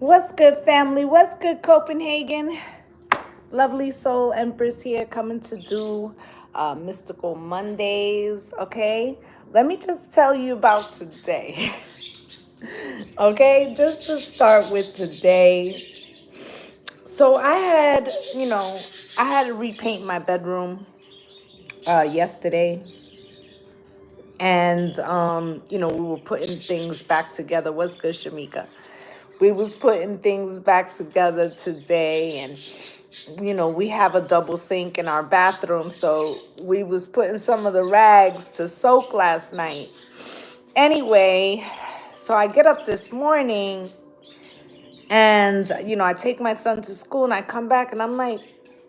What's good, family? What's good, Copenhagen? Lovely soul Empress here, coming to do Mystical Mondays, okay? Let me just tell you about today, okay? Just to start with today. So I had to repaint my bedroom yesterday. And, we were putting things back together. What's good, Shamika? We was putting things back together today, and we have a double sink in our bathroom, so we was putting some of the rags to soak last night. Anyway, so I get up this morning, and I take my son to school, and I come back, and I'm like,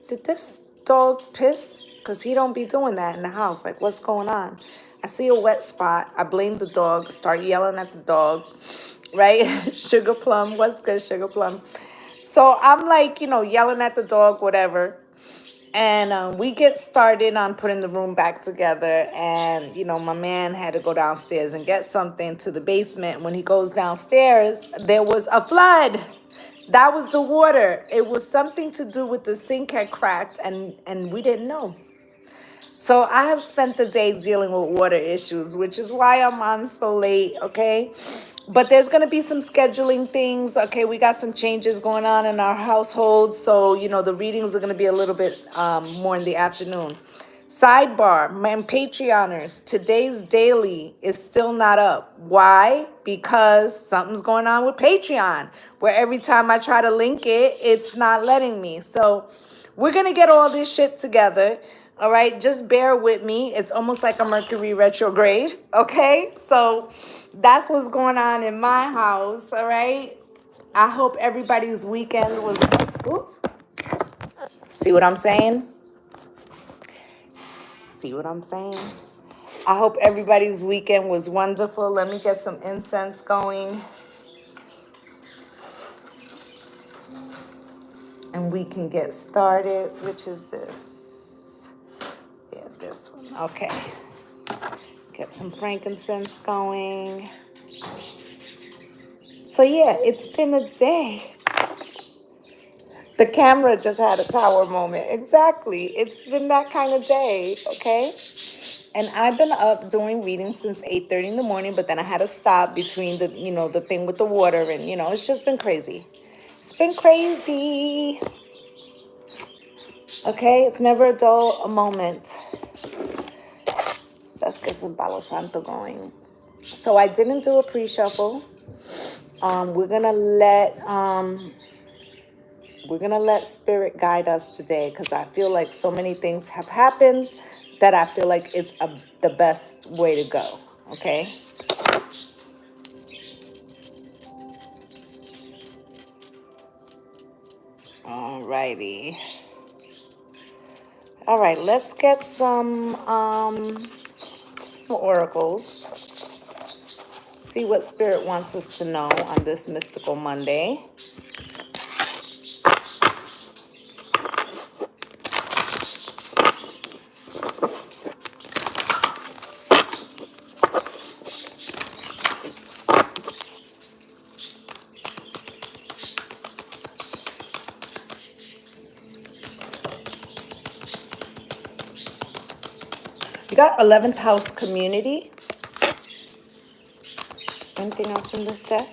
did this dog piss? Because he don't be doing that in the house. Like, what's going on? I see a wet spot. I blame the dog, start yelling at the dog, right? Sugar Plum, what's good, Sugar Plum? So I'm like, yelling at the dog, whatever. And we get started on putting the room back together. And, my man had to go downstairs and get something to the basement. When he goes downstairs, there was a flood. That was the water. It was something to do with the sink had cracked, and we didn't know. So I have spent the day dealing with water issues, which is why I'm on so late, okay? But there's going to be some scheduling things, okay? We got some changes going on in our household, so, the readings are going to be a little bit more in the afternoon. Sidebar, my Patreoners, today's daily is still not up. Why? Because something's going on with Patreon, where every time I try to link it, it's not letting me. So we're going to get all this shit together. All right, just bear with me. It's almost like a Mercury retrograde, okay? So that's what's going on in my house, all right? I hope everybody's weekend was... Ooh. See what I'm saying? See what I'm saying? I hope everybody's weekend was wonderful. Let me get some incense going. And we can get started. Which is this? Yeah, this one. Okay. Get some frankincense going. So yeah, it's been a day. The camera just had a tower moment. Exactly. It's been that kind of day, okay? And I've been up doing readings since 8:30 in the morning, but then I had to stop between the thing with the water, and it's just been crazy. It's been crazy. Okay, it's never a dull moment. Let's get some Palo Santo going. So I didn't do a pre-shuffle. We're gonna let spirit guide us today, because I feel like so many things have happened that I feel like it's the best way to go. Okay. Alrighty. All right, let's get some oracles. See what spirit wants us to know on this Mystical Monday. You got 11th house community. Anything else from this deck?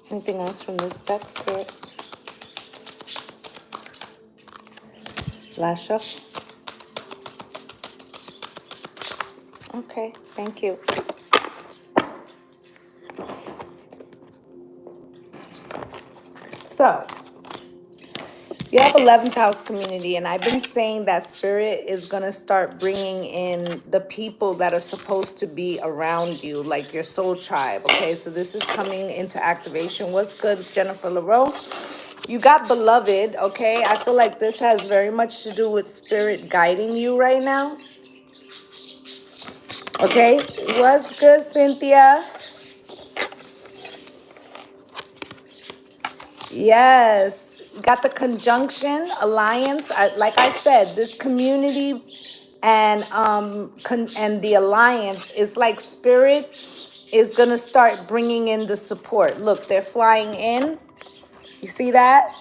Anything else from this deck, spirit? Last shuffle. Okay, thank you. So, you have 11th house community, and I've been saying that spirit is going to start bringing in the people that are supposed to be around you, like your soul tribe, okay? So this is coming into activation. What's good, Jennifer LaRoe? You got beloved, okay? I feel like this has very much to do with spirit guiding you right now. Okay, what's good, Cynthia? Yes, got the conjunction, alliance. Like I said, this community and the alliance is like spirit is going to start bringing in the support. Look, they're flying in. You see that?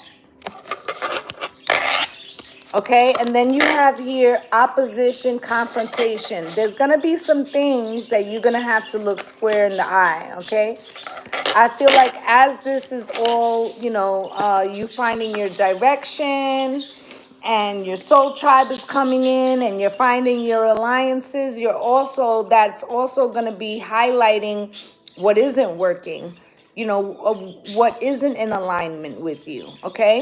Okay, and then you have here opposition, confrontation. There's going to be some things that you're going to have to look square in the eye, okay? I feel like as this is all, you finding your direction and your soul tribe is coming in and you're finding your alliances, that's also going to be highlighting what isn't working, what isn't in alignment with you, okay?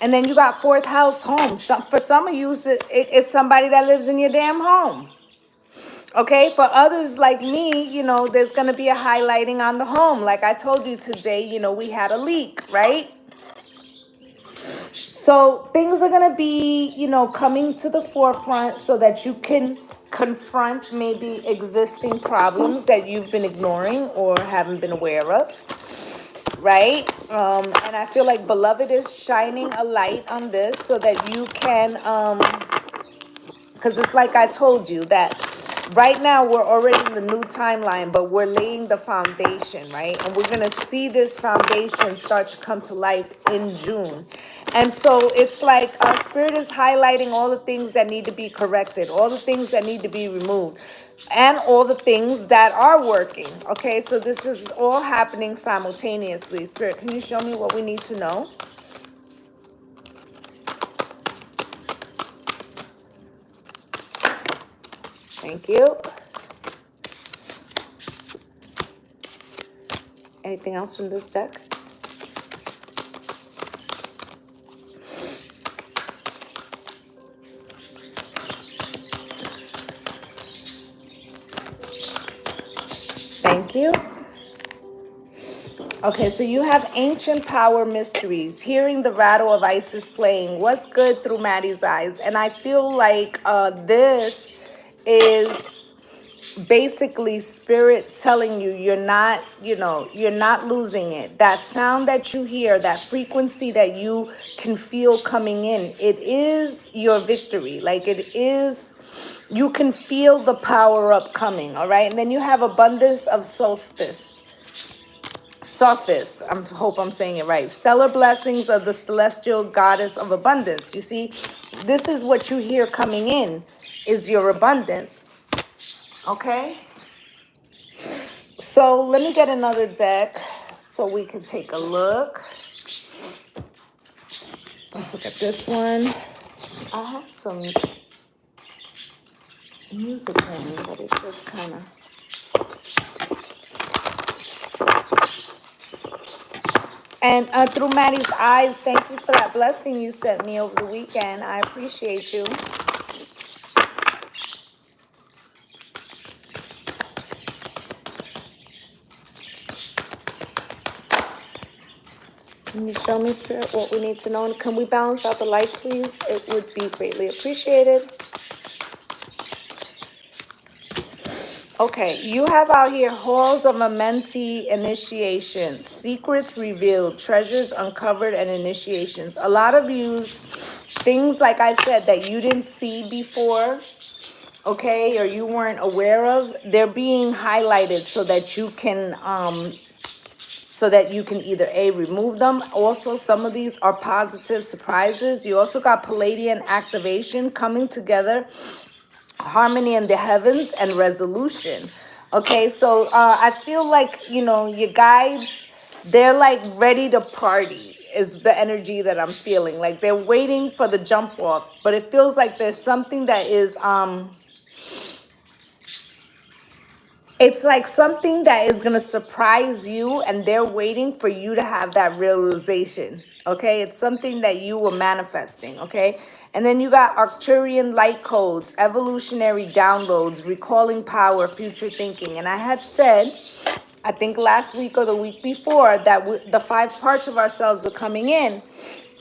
And then you got fourth house home. For some of you, it's somebody that lives in your damn home. Okay, for others like me, there's going to be a highlighting on the home. Like I told you today, we had a leak, right? So things are going to be, coming to the forefront so that you can confront maybe existing problems that you've been ignoring or haven't been aware of, right? And I feel like Beloved is shining a light on this so that you can, because it's like I told you that right now we're already in the new timeline, but we're laying the foundation, right? And we're going to see this foundation start to come to life in June. And so it's like Spirit is highlighting all the things that need to be corrected, all the things that need to be removed, and all the things that are working. Okay, so this is all happening simultaneously. Spirit, can you show me what we need to know? Thank you. Anything else from this deck? Thank you. Okay, so you have ancient power mysteries, hearing the rattle of Isis playing. What's good through Maddie's eyes? And I feel like this is basically Spirit telling you you're not losing it. That sound that you hear, that frequency that you can feel coming in, it is your victory. Like it is, you can feel the power up coming, all right? And then you have abundance of solstice. Sophis, I hope I'm saying it right. Stellar blessings of the celestial goddess of abundance. You see, this is what you hear coming in, is your abundance. Okay? So let me get another deck so we can take a look. Let's look at this one. I had some music playing, but it just kind of... And through Maddie's eyes, thank you for that blessing you sent me over the weekend. I appreciate you. Can you show me, Spirit, what we need to know? And can we balance out the light, please? It would be greatly appreciated. Okay, you have out here halls of Amenti initiation, secrets revealed, treasures uncovered, and initiations. A lot of yous, things like I said that you didn't see before, okay, or you weren't aware of, they're being highlighted so that you can either remove them. Also, some of these are positive surprises. You also got Palladian activation coming together, harmony in the heavens, and resolution. Okay, so I feel like, your guides, they're like ready to party is the energy that I'm feeling. Like they're waiting for the jump off, but it feels like there's something that is it's like something that is going to surprise you, and they're waiting for you to have that realization. Okay, it's something that you were manifesting. Okay, and then you got Arcturian light codes, evolutionary downloads, recalling power, future thinking. And I had said, I think last week or the week before, that the 5 parts of ourselves are coming in.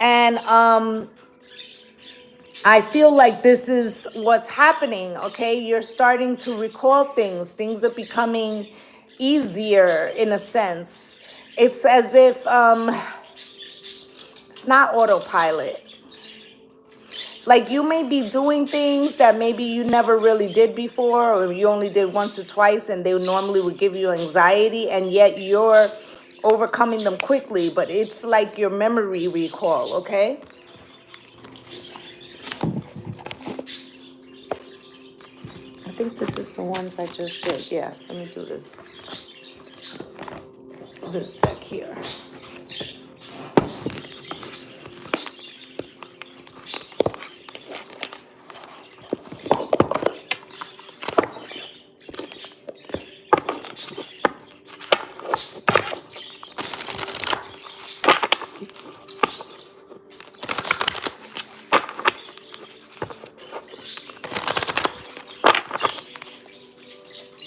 And I feel like this is what's happening, okay? You're starting to recall things. Things are becoming easier in a sense. It's as if it's not autopilot. Like you may be doing things that maybe you never really did before, or you only did once or twice, and they normally would give you anxiety, and yet you're overcoming them quickly. But it's like your memory recall, okay? I think this is the ones I just did. Yeah, let me do this deck here.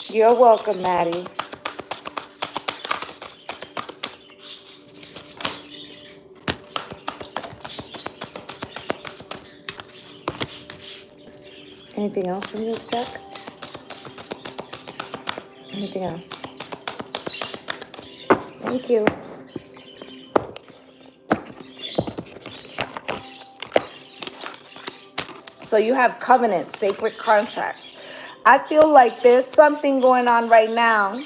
You're welcome, Maddie. Anything else from this deck? Anything else? Thank you. So you have covenant, sacred contract. I feel like there's something going on right now.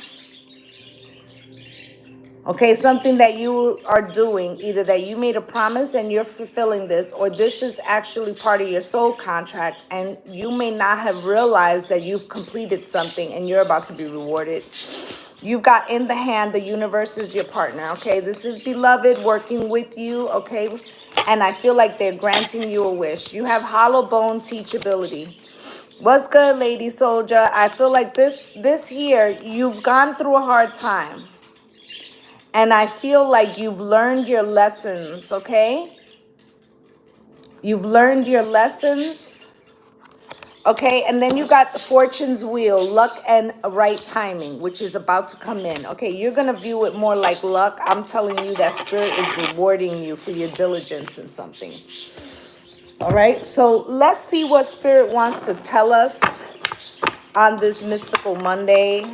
Okay, something that you are doing, either that you made a promise and you're fulfilling this, or this is actually part of your soul contract, and you may not have realized that you've completed something and you're about to be rewarded. You've got in the hand, the universe is your partner, okay? This is beloved working with you, okay? And I feel like they're granting you a wish. You have hollow bone teachability. What's good, lady soldier? I feel like this here, you've gone through a hard time. And I feel like you've learned your lessons, okay? You've learned your lessons, okay? And then you got the fortune's wheel, luck and right timing, which is about to come in. Okay, you're going to view it more like luck. I'm telling you that spirit is rewarding you for your diligence in something. All right, so let's see what spirit wants to tell us on this mystical Monday.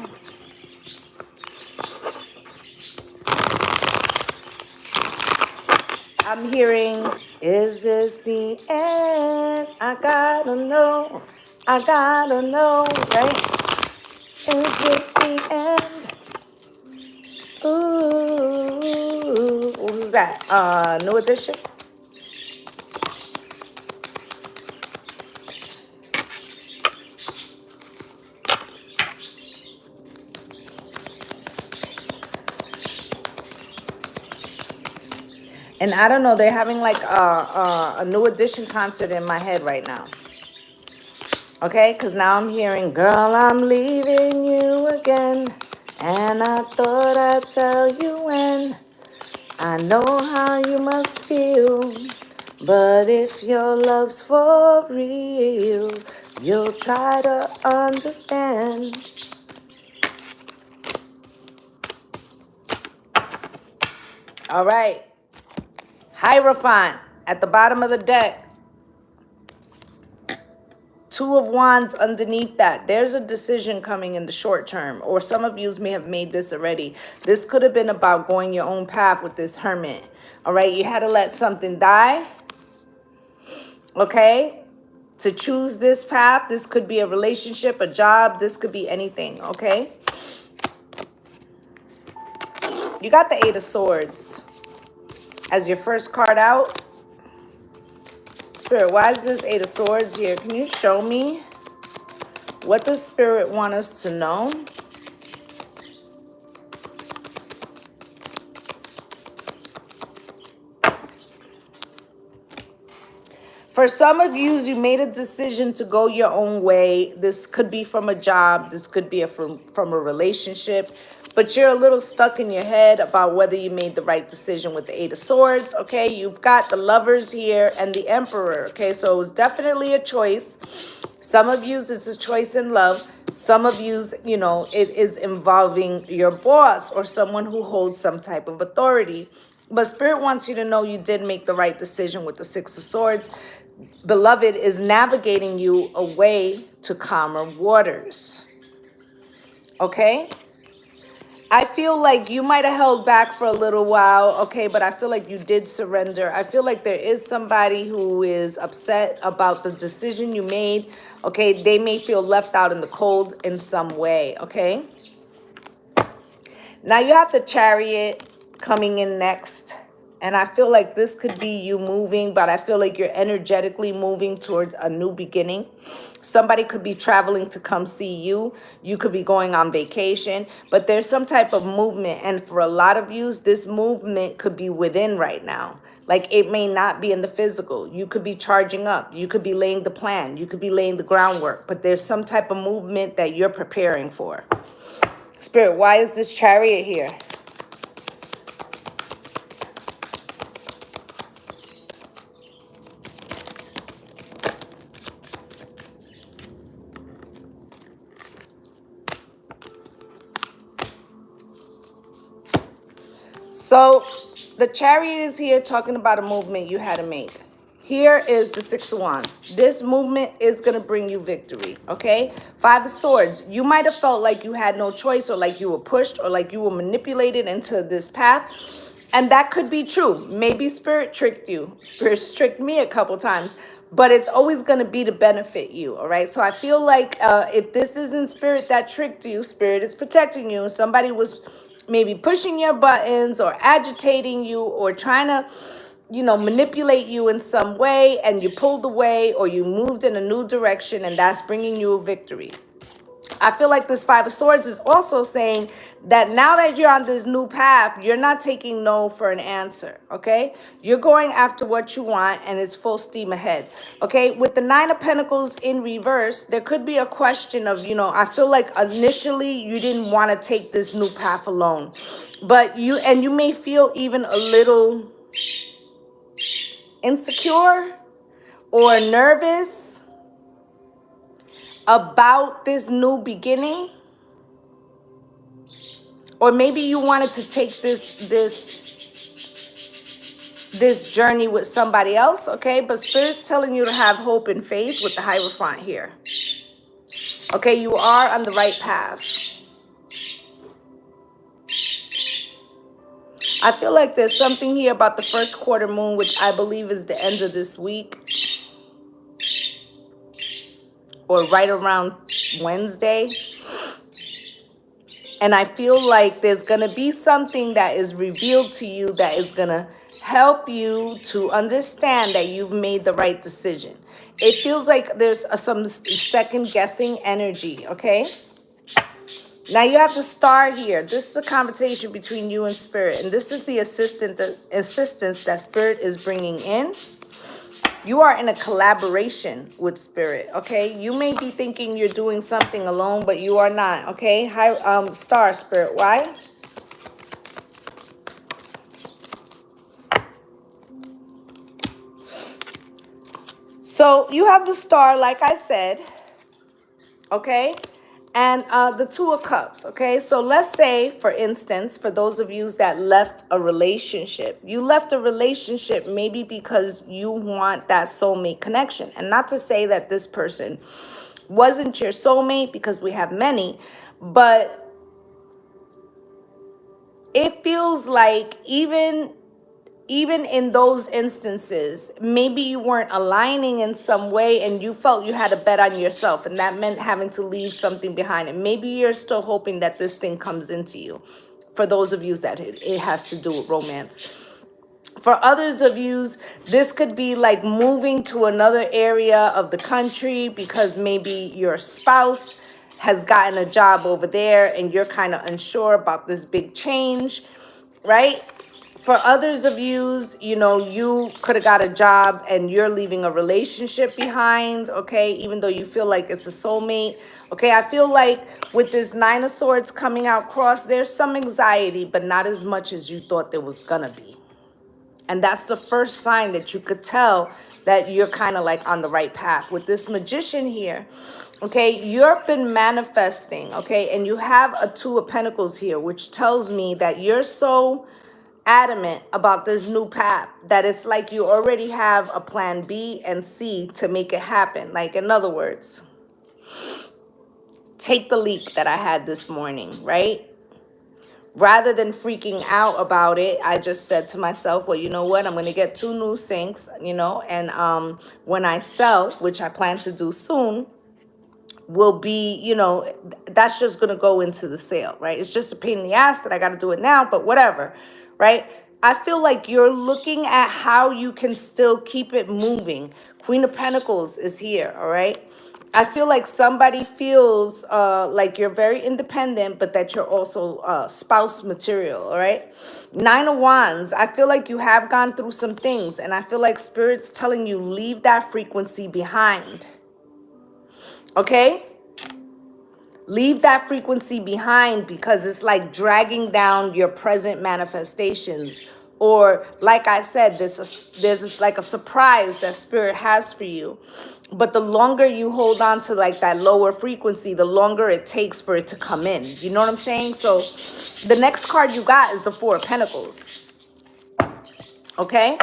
I'm hearing, is this the end? I gotta know, right? Is this the end? Ooh, who's that? New Edition? And I don't know, they're having like a New Edition concert in my head right now. Okay, because now I'm hearing, girl, I'm leaving you again. And I thought I'd tell you when. I know how you must feel. But if your love's for real, you'll try to understand. All right. Hierophant at the bottom of the deck. Two of Wands underneath that. There's a decision coming in the short term, or some of you may have made this already. This could have been about going your own path with this Hermit. All right, you had to let something die. Okay, to choose this path. This could be a relationship, a job. This could be anything. Okay, you got the Eight of Swords as your first card out. Spirit, why is this Eight of Swords here? Can you show me what does Spirit want us to know? For some of you made a decision to go your own way. This could be from a job. This could be from a relationship. But you're a little stuck in your head about whether you made the right decision with the Eight of Swords. Okay, you've got the Lovers here and the Emperor. Okay, so it was definitely a choice. Some of you, it's a choice in love. Some of you, you know, it is involving your boss or someone who holds some type of authority. But Spirit wants you to know you did make the right decision with the Six of Swords. Beloved is navigating you away to calmer waters. Okay? I feel like you might have held back for a little while, okay, but I feel like you did surrender. I feel like there is somebody who is upset about the decision you made, okay? They may feel left out in the cold in some way, okay? Now you have the Chariot coming in next. And I feel like this could be you moving, but I feel like you're energetically moving toward a new beginning. Somebody could be traveling to come see you. You could be going on vacation, but there's some type of movement. And for a lot of you, this movement could be within right now. Like it may not be in the physical. You could be charging up. You could be laying the plan. You could be laying the groundwork, but there's some type of movement that you're preparing for. Spirit, why is this Chariot here? So the Chariot is here talking about a movement you had to make. Here is the Six of Wands. This movement is going to bring you victory, okay? Five of Swords. You might have felt like you had no choice, or like you were pushed, or like you were manipulated into this path. And that could be true. Maybe Spirit tricked you. Spirit's tricked me a couple times. But it's always going to be to benefit you, all right? So I feel like if this isn't Spirit that tricked you, Spirit is protecting you. Somebody was maybe pushing your buttons or agitating you or trying to, you know, manipulate you in some way, and you pulled away or you moved in a new direction, and that's bringing you a victory. I feel like this Five of Swords is also saying that now that you're on this new path, you're not taking no for an answer, okay? You're going after what you want, and it's full steam ahead, okay? With the Nine of Pentacles in reverse, there could be a question of, you know, I feel like initially you didn't want to take this new path alone, but you may feel even a little insecure or nervous about this new beginning. Or maybe you wanted to take this journey with somebody else, okay? But Spirit's telling you to have hope and faith with the Hierophant here. Okay, you are on the right path. I feel like there's something here about the first quarter moon, which I believe is the end of this week, or right around Wednesday. And I feel like there's going to be something that is revealed to you that is going to help you to understand that you've made the right decision. It feels like there's some second guessing energy, okay? Now you have the Star here. This is a conversation between you and Spirit. And this is the assistance that Spirit is bringing in. You are in a collaboration with Spirit, okay? You may be thinking you're doing something alone, but you are not, okay? Hi, Star, Spirit, why? So you have the Star, like I said, okay? And the Two of Cups, okay? So let's say, for instance, for those of you that left a relationship, you left a relationship maybe because you want that soulmate connection. And not to say that this person wasn't your soulmate, because we have many, but it feels like even in those instances, maybe you weren't aligning in some way and you felt you had to bet on yourself, and that meant having to leave something behind. And maybe you're still hoping that this thing comes into you. For those of you that it has to do with romance. For others of you, this could be like moving to another area of the country because maybe your spouse has gotten a job over there and you're kind of unsure about this big change, right? For others of you, you know, you could have got a job and you're leaving a relationship behind, okay? Even though you feel like it's a soulmate, okay? I feel like with this Nine of Swords coming out cross, there's some anxiety, but not as much as you thought there was gonna be. And that's the first sign that you could tell that you're kind of like on the right path. With this Magician here, okay, you've been manifesting, okay? And you have a Two of Pentacles here, which tells me that you're so adamant about this new path that it's like you already have a plan B and C to make it happen. Like, in other words, take the leak that I had this morning, right? Rather than freaking out about it, I just said to myself, well, you know what? I'm going to get 2 new sinks, you know, and when I sell, which I plan to do soon, will be, you know, that's just going to go into the sale, right? It's just a pain in the ass that I got to do it now, but whatever, right? I feel like you're looking at how you can still keep it moving. Queen of Pentacles is here, all right? I feel like somebody feels like you're very independent, but that you're also spouse material, all right? 9 of Wands, I feel like you have gone through some things, and I feel like Spirit's telling you leave that frequency behind, okay? Leave that frequency behind because it's like dragging down your present manifestations. Or like I said, there's this like a surprise that Spirit has for you. But the longer you hold on to like that lower frequency, the longer it takes for it to come in. You know what I'm saying? So the next card you got is the 4 of Pentacles. Okay?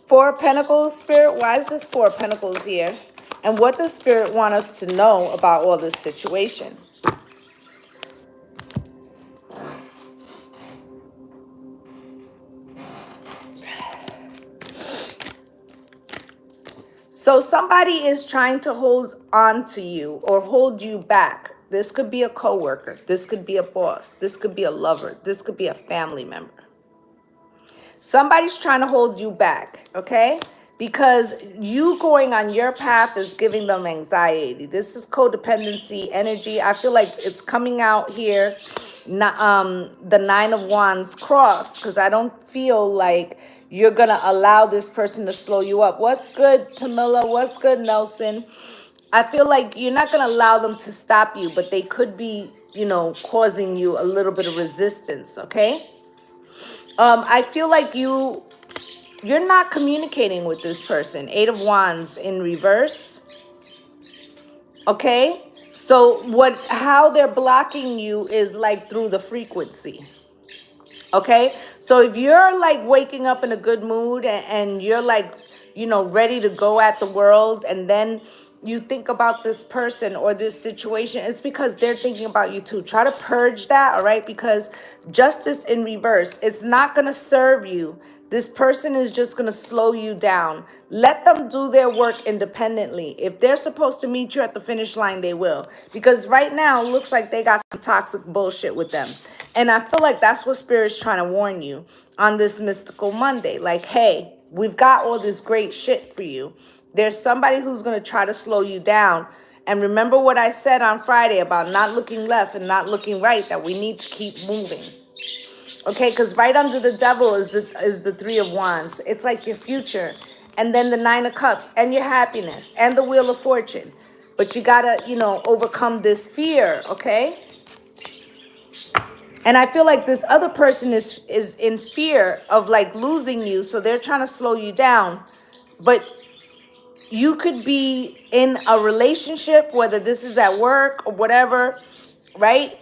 4 of Pentacles, Spirit. Why is this 4 of Pentacles here? And what does Spirit want us to know about all this situation? So somebody is trying to hold on to you or hold you back. This could be a coworker. This could be a boss. This could be a lover. This could be a family member. Somebody's trying to hold you back, okay? Because you going on your path is giving them anxiety. This is codependency energy. I feel like it's coming out here, the 9 of Wands cross, because I don't feel like you're going to allow this person to slow you up. What's good, Tamila? What's good, Nelson? I feel like you're not going to allow them to stop you, but they could be, you know, causing you a little bit of resistance, okay? I feel like you're not communicating with this person. 8 of Wands in reverse. Okay? So how they're blocking you is like through the frequency. Okay? So if you're like waking up in a good mood and you're like, you know, ready to go at the world, and then you think about this person or this situation, it's because they're thinking about you too. Try to purge that, all right? Because justice in reverse, it's not going to serve you. This person is just going to slow you down. Let them do their work independently. If they're supposed to meet you at the finish line, they will. Because right now, it looks like they got some toxic bullshit with them. And I feel like that's what Spirit's trying to warn you on this Mystical Monday. Like, hey, we've got all this great shit for you. There's somebody who's going to try to slow you down. And remember what I said on Friday about not looking left and not looking right, that we need to keep moving. Okay, because right under the devil is the 3 of Wands. It's like your future. And then the 9 of Cups and your happiness and the Wheel of Fortune. But you got to, you know, overcome this fear, okay? And I feel like this other person is in fear of like losing you. So they're trying to slow you down. But you could be in a relationship, whether this is at work or whatever, right?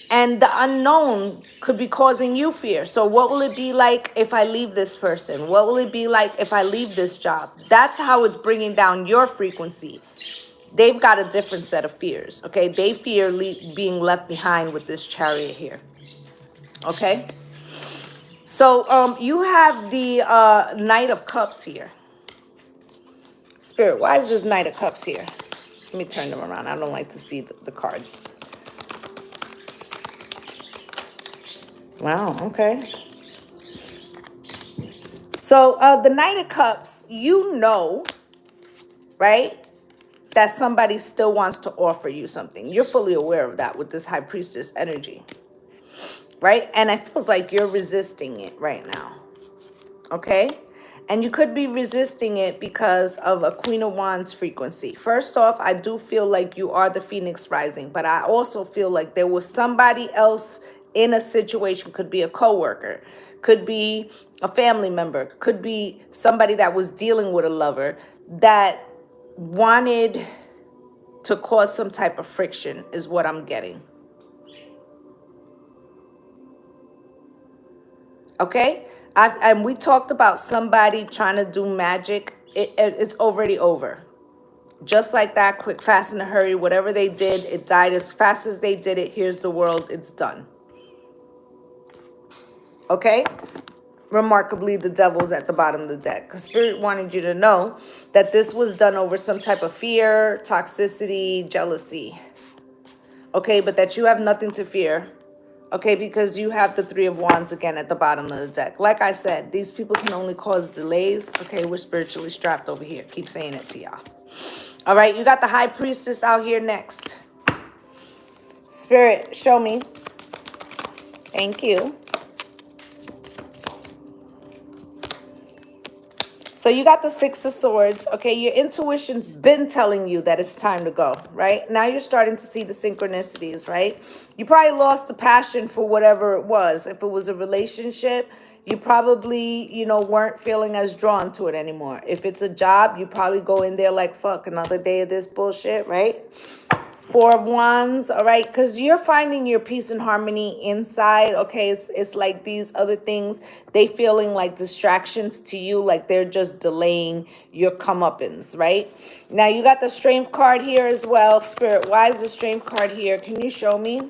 And the unknown could be causing you fear. So what will it be like if I leave this person? What will it be like if I leave this job? That's how it's bringing down your frequency. They've got a different set of fears, okay? They fear being left behind with this Chariot here, okay? So you have the Knight of Cups here. Spirit, why is this Knight of Cups here? Let me turn them around. I don't like to see the cards. Wow, okay. So the Knight of Cups, you know, right, that somebody still wants to offer you something. You're fully aware of that with this High Priestess energy, right? And it feels like you're resisting it right now, okay? And you could be resisting it because of a Queen of Wands frequency. First off, I do feel like you are the Phoenix Rising, but I also feel like there was somebody else in a situation. Could be a coworker, could be a family member, could be somebody that was dealing with a lover that wanted to cause some type of friction is what I'm getting. Okay? And we talked about somebody trying to do magic. It's already over. Just like that, quick, fast, in a hurry. Whatever they did, it died as fast as they did it. Here's the world. It's done. Okay? Remarkably, the devil's at the bottom of the deck. Because Spirit wanted you to know that this was done over some type of fear, toxicity, jealousy. Okay? But that you have nothing to fear. Okay? Because you have the Three of Wands again at the bottom of the deck. Like I said, these people can only cause delays. Okay? We're spiritually strapped over here. Keep saying it to y'all. All right? You got the High Priestess out here next. Spirit, show me. Thank you. So you got the Six of Swords. Okay, your intuition's been telling you that it's time to go, right? Now you're starting to see the synchronicities, right? You probably lost the passion for whatever it was. If it was a relationship, you probably, you know, weren't feeling as drawn to it anymore. If it's a job, you probably go in there like, fuck, another day of this bullshit, right? Four of Wands, all right, because you're finding your peace and harmony inside, okay? It's like these other things, they feeling like distractions to you, like they're just delaying your comeuppance, right? Now, you got the Strength card here as well. Spirit, why is the Strength card here? Can you show me?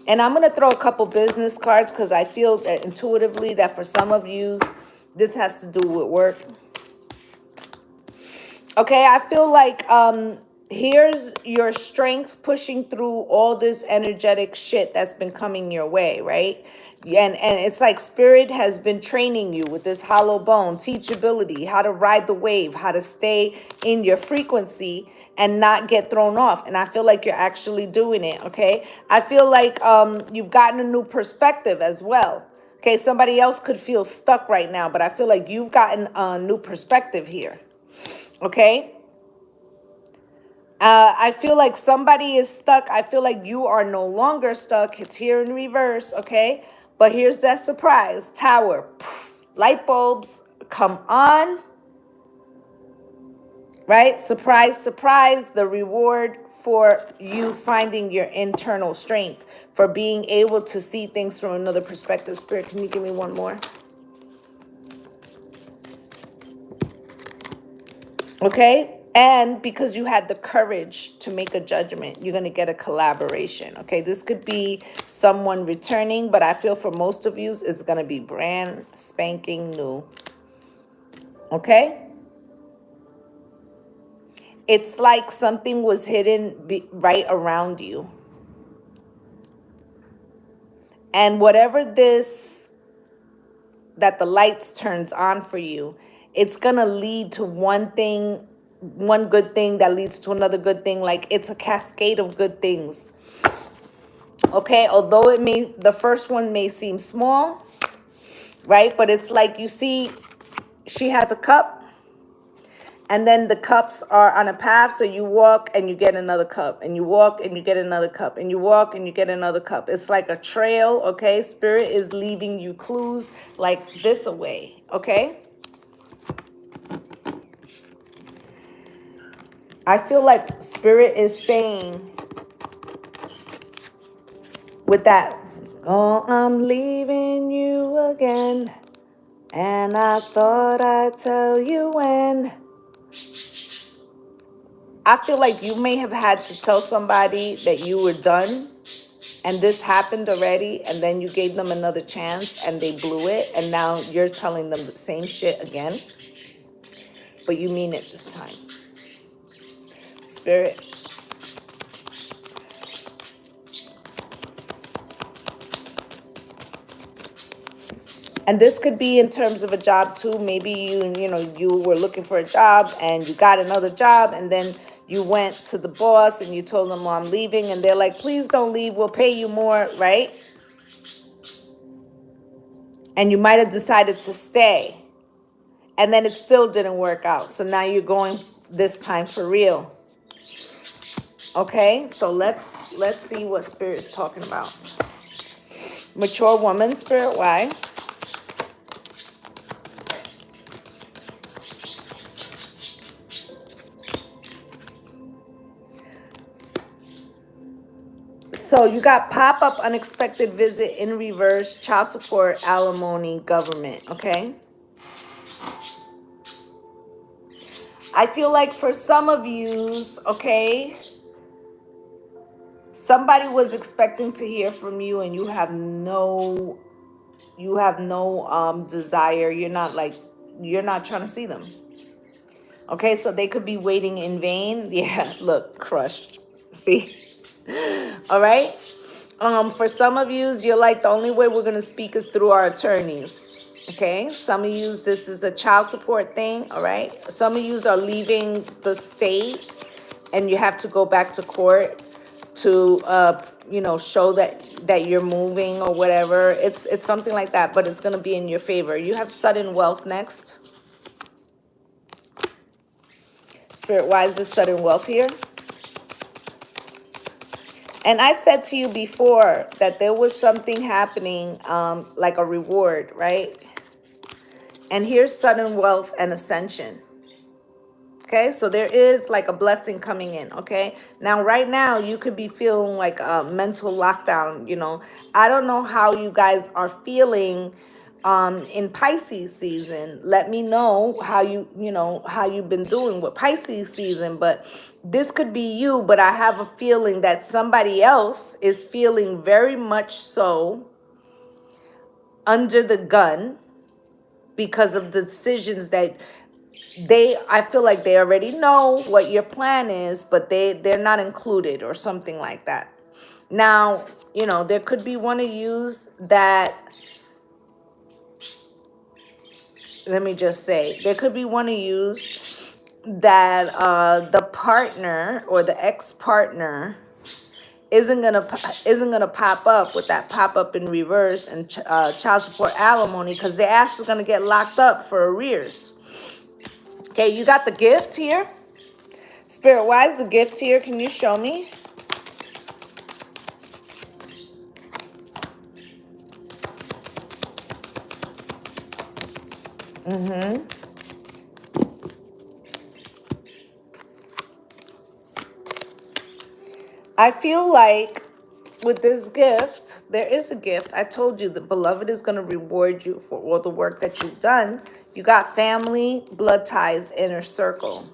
And I'm going to throw a couple business cards because I feel that intuitively that for some of you, this has to do with work. Okay, I feel like here's your strength pushing through all this energetic shit that's been coming your way, right? And it's like Spirit has been training you with this hollow bone, teachability, how to ride the wave, how to stay in your frequency and not get thrown off. And I feel like you're actually doing it, okay? I feel like you've gotten a new perspective as well. Okay, somebody else could feel stuck right now, but I feel like you've gotten a new perspective here. Okay, I feel like somebody is stuck. I feel like you are no longer stuck. It's here in reverse. Okay, but here's that surprise. Tower. Poof. Light bulbs come on, right? Surprise, surprise. The reward for you finding your internal strength, for being able to see things from another perspective. Spirit, can you give me one more? Okay, and because you had the courage to make a judgment, you're going to get a collaboration. Okay, this could be someone returning, but I feel for most of you it's going to be brand spanking new. Okay, it's like something was hidden right around you, and whatever this that the lights turns on for you, it's gonna lead to one thing, one good thing that leads to another good thing. Like it's a cascade of good things. Okay, although the first one may seem small, right? But it's like, you see, she has a cup, and then the cups are on a path. So you walk and you get another cup, and you walk and you get another cup, and you walk and you get another cup. It's like a trail. Okay, Spirit is leaving you clues like this away. Okay, I feel like Spirit is saying with that, oh, I'm leaving you again, and I thought I'd tell you when. I feel like you may have had to tell somebody that you were done, and this happened already, and then you gave them another chance and they blew it, and now you're telling them the same shit again, but you mean it this time. Spirit. And this could be in terms of a job too. Maybe you were looking for a job and you got another job, and then you went to the boss and you told them, well, I'm leaving, and they're like, please don't leave, we'll pay you more, right? And you might have decided to stay, and then it still didn't work out. So now you're going this time for real. Okay, so let's see what Spirit is talking about. Mature woman, Spirit, why? So you got pop-up unexpected visit in reverse, child support, alimony, government, okay? I feel like for some of yous, okay, somebody was expecting to hear from you, and you have no desire. You're not trying to see them. Okay, so they could be waiting in vain. Yeah, look, crushed. See? All right. For some of you, you're like, the only way we're gonna speak is through our attorneys. Okay. Some of you, this is a child support thing. All right. Some of you are leaving the state, and you have to go back to court to show that you're moving or whatever. It's something like that, but it's gonna be in your favor. You have sudden wealth next. Spirit, why is this sudden wealth here? And I said to you before that there was something happening, like a reward, right? And here's sudden wealth and ascension. Okay, so there is like a blessing coming in. Okay, now right now you could be feeling like a mental lockdown. I don't know how you guys are feeling in Pisces season. Let me know how how you've been doing with Pisces season. But this could be you, but I have a feeling that somebody else is feeling very much so under the gun because of decisions that I feel like they already know what your plan is, but they're not included or something like that. Now, there could be one of yous that, let me just say, there could be one of yous that the partner or the ex-partner isn't gonna pop up with that pop up in reverse and child support alimony, because their ass is gonna get locked up for arrears. Okay, you got the gift here. Spirit, why is the gift here? Can you show me? I feel like with this gift, there is a gift. I told you the beloved is going to reward you for all the work that you've done. You got family, blood ties, inner circle.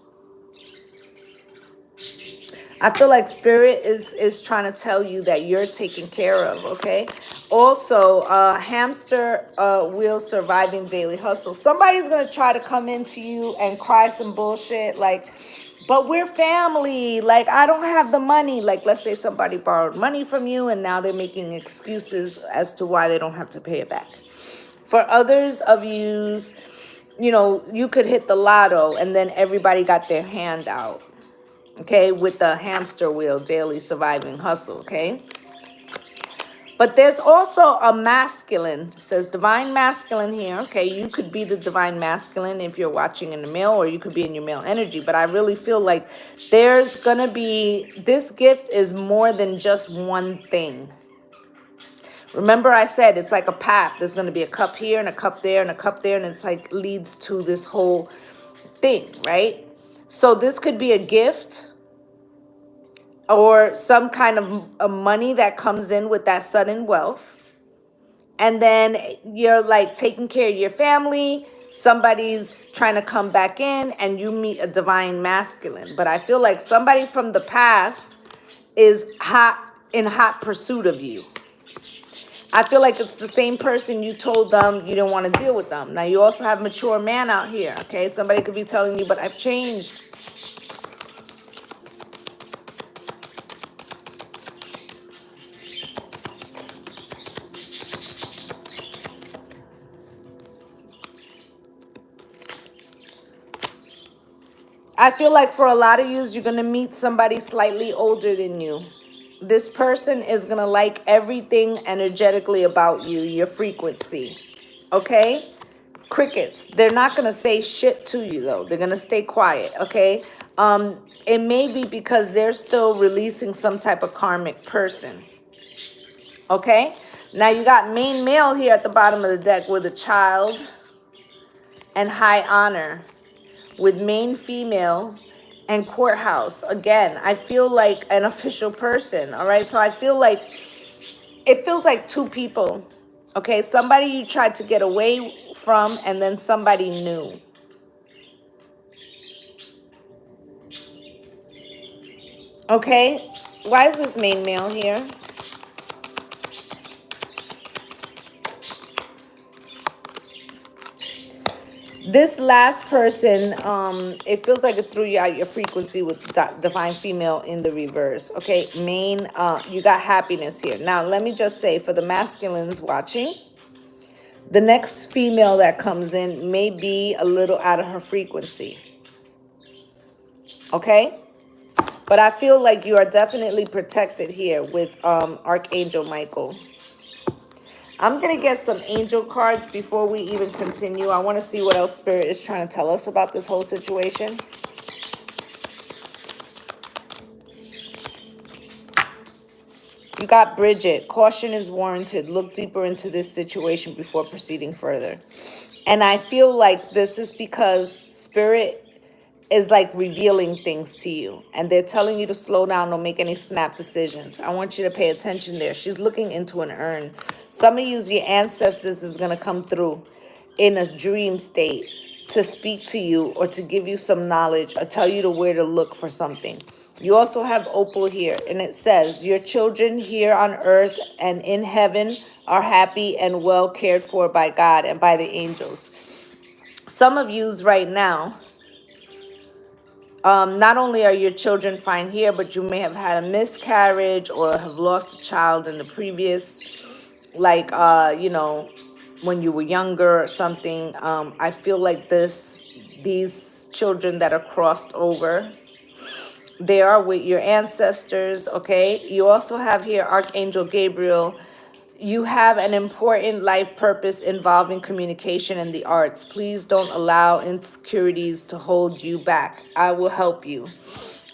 I feel like spirit is trying to tell you that you're taken care of, okay? Also, hamster wheel surviving daily hustle. Somebody's going to try to come into you and cry some bullshit like, but we're family. Like, I don't have the money. Like, let's say somebody borrowed money from you and now they're making excuses as to why they don't have to pay it back. For others of yous, you could hit the lotto and then everybody got their hand out. Okay, with the hamster wheel, daily surviving hustle, okay? But there's also a masculine. It says divine masculine here. Okay, you could be the divine masculine if you're watching in the male, or you could be in your male energy. But I really feel like there's going to be, this gift is more than just one thing. Remember I said it's like a path. There's going to be a cup here and a cup there and a cup there. And it's like leads to this whole thing, right? So this could be a gift or some kind of money that comes in with that sudden wealth. And then you're like taking care of your family. Somebody's trying to come back in and you meet a divine masculine. But I feel like somebody from the past is in hot pursuit of you. I feel like it's the same person you told them you don't want to deal with them. Now you also have mature man out here, okay? Somebody could be telling you, but I've changed. I feel like for a lot of you, you're going to meet somebody slightly older than you. This person is going to like everything energetically about you, your frequency. Okay? Crickets. They're not going to say shit to you, though. They're going to stay quiet. Okay? It may be because they're still releasing some type of karmic person. Okay? Now you got main male here at the bottom of the deck with a child and high honor. With main female and courthouse. Again, I feel like an official person. All right. So I feel like it feels like two people. Okay. Somebody you tried to get away from and then somebody new. Okay. Why is this main male here? This last person, it feels like it threw you out your frequency with divine female in the reverse. Okay, main, you got happiness here. Now, let me just say, for the masculines watching, the next female that comes in may be a little out of her frequency. Okay? But I feel like you are definitely protected here with Archangel Michael. I'm going to get some angel cards before we even continue. I want to see what else Spirit is trying to tell us about this whole situation. You got Bridget. Caution is warranted. Look deeper into this situation before proceeding further. And I feel like this is because Spirit is like revealing things to you, and they're telling you to slow down, don't make any snap decisions. I want you to pay attention there. She's looking into an urn. Some of you, your ancestors is going to come through in a dream state to speak to you or to give you some knowledge or tell you to where to look for something. You also have Opal here, and it says your children here on earth and in heaven are happy and well cared for by God and by the angels. Some of yous right now, not only are your children fine here, but you may have had a miscarriage or have lost a child in the previous, like, you know, when you were younger or something. I feel like these children that are crossed over, they are with your ancestors, okay? You also have here Archangel Gabriel. You have an important life purpose involving communication and the arts. Please don't allow insecurities to hold you back. I will help you.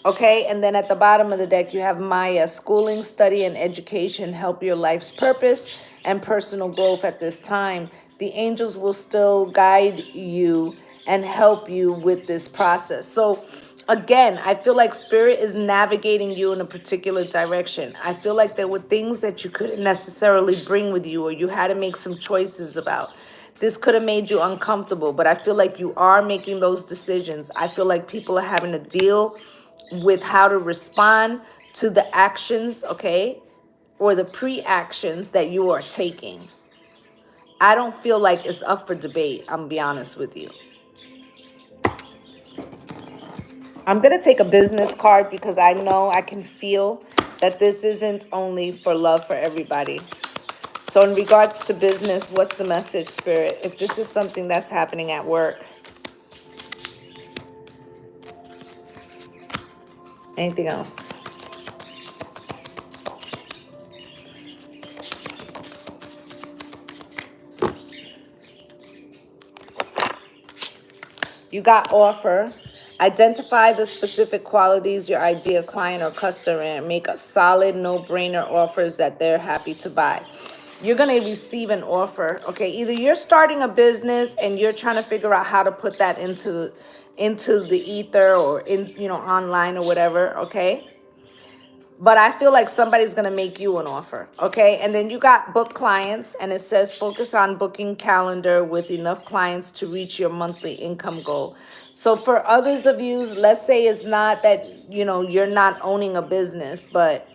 Okay, and then at the bottom of the deck, you have Maya. Schooling, study, and education help your life's purpose and personal growth at this time. The angels will still guide you and help you with this process. So again, I feel like Spirit is navigating you in a particular direction. I feel like there were things that you couldn't necessarily bring with you, or you had to make some choices about. This could have made you uncomfortable, but I feel like you are making those decisions. I feel like people are having to deal with how to respond to the actions, okay, or the pre-actions that you are taking. I don't feel like it's up for debate, I'm gonna be honest with you. I'm going to take a business card because I know I can feel that this isn't only for love for everybody. So in regards to business, what's the message, Spirit? If this is something that's happening at work. Anything else? You got offer. Identify the specific qualities your ideal client or customer and make a solid no-brainer offers that they're happy to buy. You're going to receive an offer. Okay, either you're starting a business and you're trying to figure out how to put that into the ether or in, you know, online or whatever, okay? But I feel like somebody's going to make you an offer, okay? And then you got book clients, and it says focus on booking calendar with enough clients to reach your monthly income goal. So for others of you, let's say it's not that, you know, you're not owning a business, but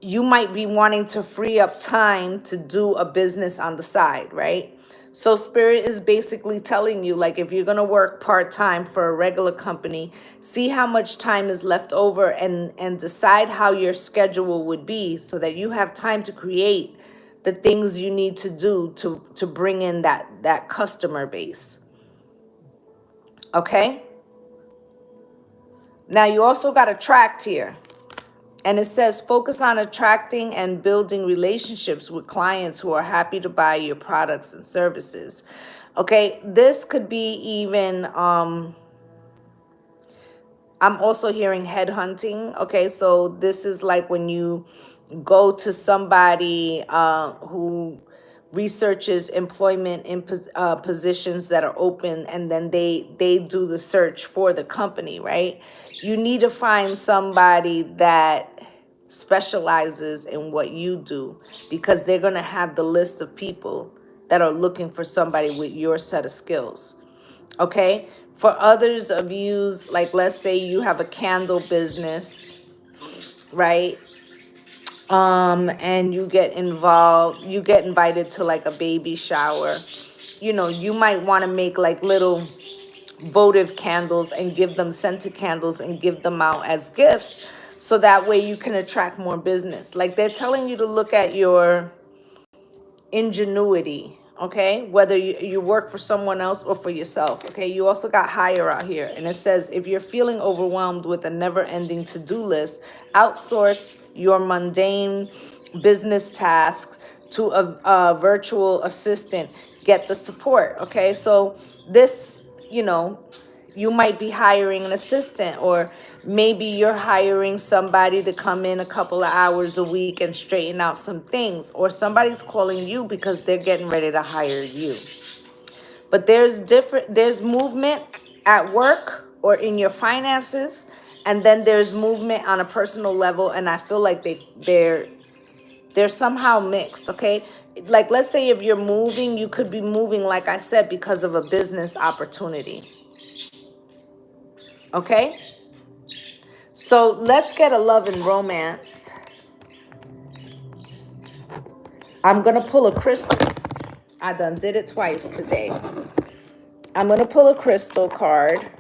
you might be wanting to free up time to do a business on the side, right? So Spirit is basically telling you, like, if you're going to work part-time for a regular company, see how much time is left over and decide how your schedule would be so that you have time to create the things you need to do to bring in that customer base. Okay? Now you also got attract here. And it says, focus on attracting and building relationships with clients who are happy to buy your products and services. Okay, this could be even, I'm also hearing headhunting. Okay, so this is like when you go to somebody who researches employment in positions that are open, and then they do the search for the company, right? You need to find somebody that specializes in what you do, because they're going to have the list of people that are looking for somebody with your set of skills. Okay, For others of you, like let's say you have a candle business, right? And you get involved, you get invited to like a baby shower. You know, you might want to make like little votive candles and give them scented candles and give them out as gifts, so that way you can attract more business. Like they're telling you to look at your ingenuity, okay, whether you work for someone else or for yourself. Okay, you also got higher out here, and it says if you're feeling overwhelmed with a never-ending to-do list, outsource your mundane business tasks to a virtual assistant. Get the support. Okay, so this, you know, you might be hiring an assistant, or maybe you're hiring somebody to come in a couple of hours a week and straighten out some things, or somebody's calling you because they're getting ready to hire you. But there's movement at work or in your finances, and then there's movement on a personal level, and I feel like they're somehow mixed. Okay, like let's say if you're moving, you could be moving, like I said, because of a business opportunity. Okay, so let's get a love and romance. I'm going to pull a crystal. I done did it twice today. I'm going to pull a crystal card.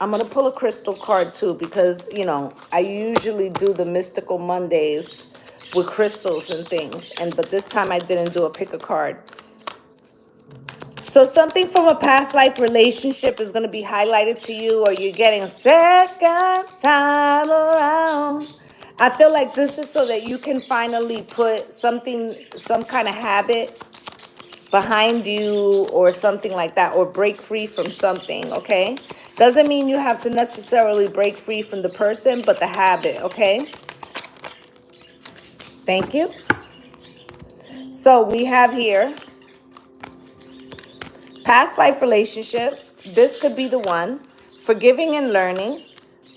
I'm going to pull a crystal card too, because, you know, I usually do the Mystical Mondays with crystals and things. But this time I didn't do a pick a card. So something from a past life relationship is going to be highlighted to you, or you're getting a second time around. I feel like this is so that you can finally put something, some kind of habit behind you or something like that, or break free from something, okay? Doesn't mean you have to necessarily break free from the person, but the habit, okay? Thank you. So we have here past life relationship. This could be the one. Forgiving and learning.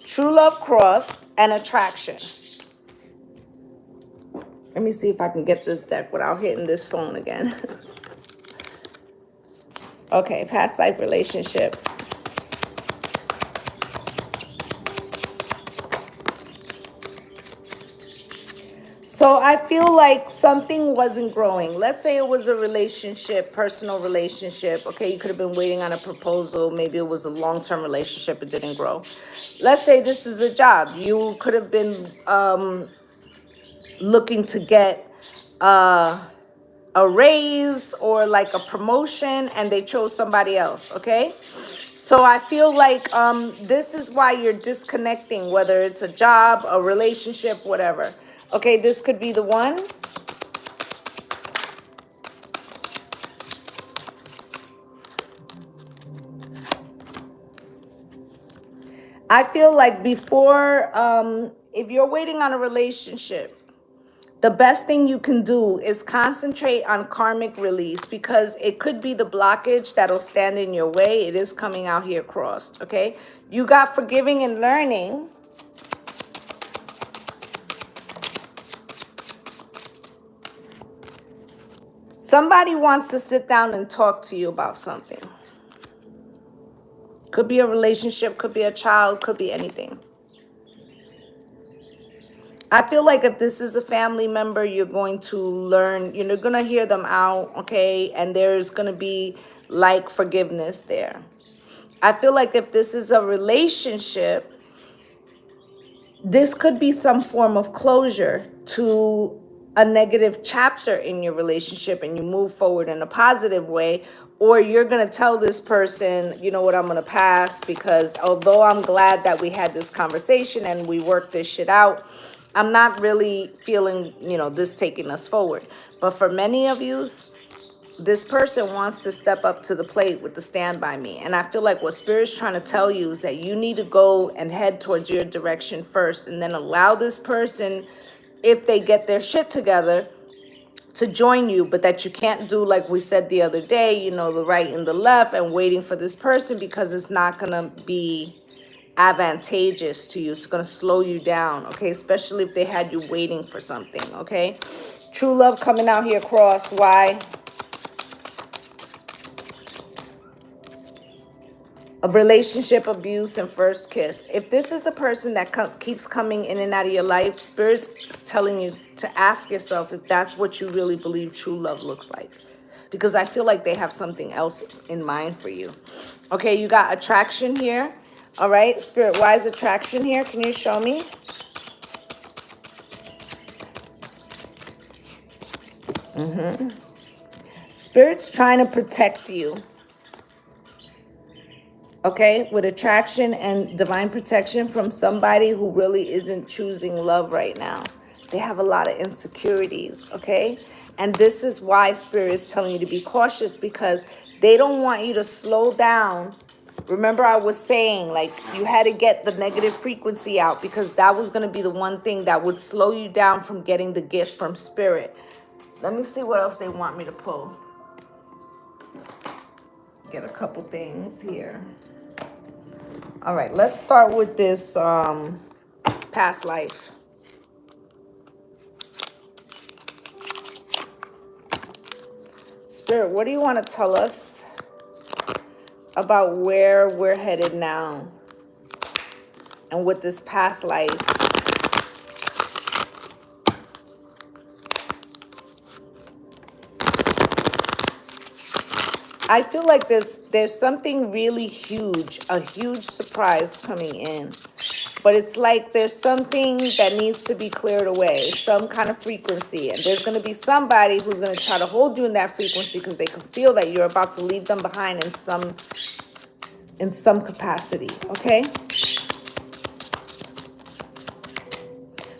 True love crossed and attraction. Let me see if I can get this deck without hitting this phone again. Okay, past life relationship. So I feel like something wasn't growing. Let's say it was a relationship, personal relationship. Okay, you could have been waiting on a proposal. Maybe it was a long-term relationship. It didn't grow. Let's say this is a job. You could have been looking to get a raise or like a promotion, and they chose somebody else. Okay, so I feel like this is why you're disconnecting, whether it's a job, a relationship, whatever. Okay, this could be the one. I feel like before, if you're waiting on a relationship, the best thing you can do is concentrate on karmic release, because it could be the blockage that'll stand in your way. It is coming out here crossed, okay? You got forgiving and learning. Somebody wants to sit down and talk to you about something. Could be a relationship, could be a child, could be anything. I feel like if this is a family member, you're going to learn, you're going to hear them out, okay? And there's going to be like forgiveness there. I feel like if this is a relationship, this could be some form of closure to a negative chapter in your relationship, and you move forward in a positive way. Or you're going to tell this person, you know what, I'm going to pass, because although I'm glad that we had this conversation and we worked this shit out, I'm not really feeling, you know, this taking us forward. But for many of you, this person wants to step up to the plate with the stand by me. And I feel like what Spirit's trying to tell you is that you need to go and head towards your direction first, and then allow this person, if they get their shit together, to join you. But that you can't do, like we said the other day, you know, the right and the left and waiting for this person, because it's not going to be advantageous to you. It's going to slow you down, okay? Especially if they had you waiting for something, okay? True love coming out here crossed. Why? A relationship, abuse, and first kiss. If this is a person that keeps coming in and out of your life, Spirit's telling you to ask yourself if that's what you really believe true love looks like. Because I feel like they have something else in mind for you. Okay, you got attraction here. All right, Spirit, why is attraction here? Can you show me? Spirit's trying to protect you. Okay, with attraction and divine protection from somebody who really isn't choosing love right now. They have a lot of insecurities, okay? And this is why Spirit is telling you to be cautious, because they don't want you to slow down. Remember I was saying, like, you had to get the negative frequency out, because that was going to be the one thing that would slow you down from getting the gift from Spirit. Let me see what else they want me to pull. Get a couple things here. All right, let's start with this past life. Spirit, what do you want to tell us about where we're headed now and with this past life? I feel like there's something really huge, a huge surprise coming in. But it's like there's something that needs to be cleared away, some kind of frequency. And there's going to be somebody who's going to try to hold you in that frequency because they can feel that you're about to leave them behind in some capacity, okay?